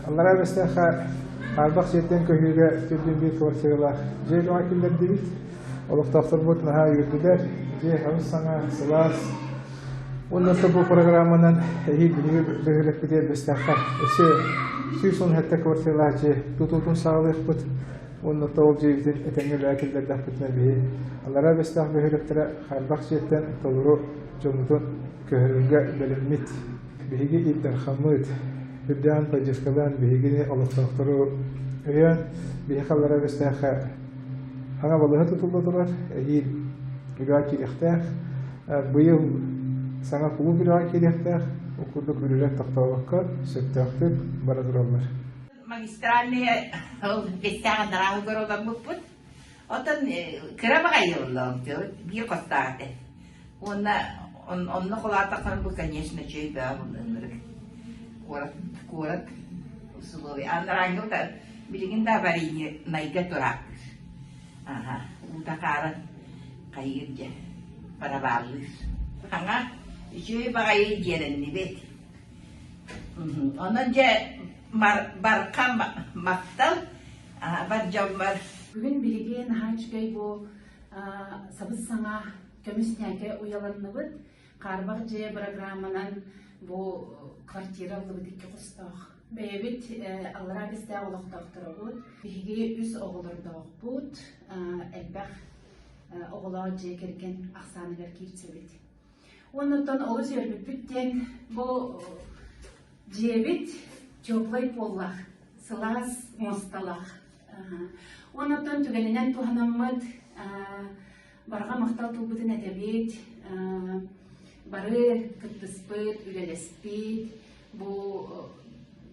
Аллара бестеха арбак сеттен көһүгө түрдүн бир квартиралар жер вакиллер дебит. Олуктактар бут наха юрдулар. Же хавсаңа сылас. Оннан бу программанан бигелек битер бестеха. Эсе сүйсөн хатта квартиралар же тутутун сагылык бут. Оннан тол жевден этеңге вакиллер дапытна бии. Аллара бестеха бигелектер арбак сеттен толуру жомутун көһүгө белеммит. Биги иттер хамыт. Биддан паҗескалан бигине алыктактыру өйөн бихаллара бестеха. Аңа балыгы тутулдылар. Играки ихтах. Быйыл саңа клуб играки ихтах. Окурдук үлелек такталыкка сөттөктүк барадыралар. Магистральные бестега дарагы городан буппут. Отон кырабага йыллам бир костааты. Онны кулатакан бу, конечно, чейба бунын. Курат условия. Андрангылда билигинде аварийный найга турак. Ага, утакара кайырга параваллыс. Ханга жөй багай жеренни бет. Онан же баркам мактал бар жамбар. Бүгүн билиген ханчгай бу сабыз саңа көмүснәге уяланныбыт. Карбак же программанан бу квартира лыбытыкка кустак. Бэбит аллара бизде олоктоктурбут. Биги үс оголордок бут. Элбах оголоо же керген аксаныгар кирчебит. Оннотон олу сөйбүттен бу жебит теплый поллах, сылас мосталах. Оннотон түгенинен туханаммыт барга мактал тулбутун этебит. Бары кыттыспыт, үлелеспит, бу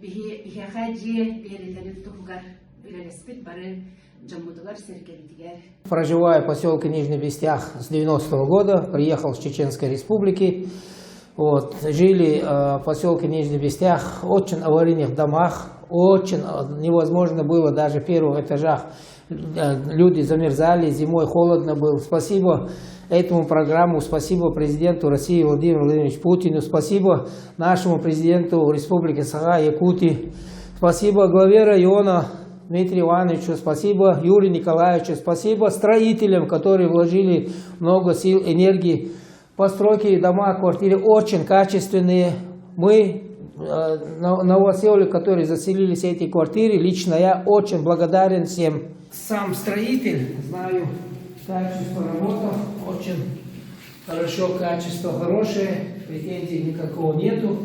бихеха же берилдерин тухугар үлелеспит, бары жаммутугар серкелитигер. Проживаю в поселке Нижний Бестях с 90-го года, приехал с Чеченской Республики. Жили в поселке Нижний Бестях в очень аварийных домах, очень невозможно было даже в первых этажах. Люди замерзали, зимой холодно было. Спасибо этому программу, спасибо президенту России Владимиру Владимировичу Путину, спасибо нашему президенту Республики Саха-Якутии, спасибо главе района Дмитрию Ивановичу, спасибо Юрию Николаевичу, спасибо строителям, которые вложили много сил, энергии. Постройки дома, квартиры очень качественные. Мы, новоселы, которые заселились в эти квартиры, лично я очень благодарен всем. Сам строитель, знаю, качество работы очень хорошо, качество хорошее, претензий никакого нету.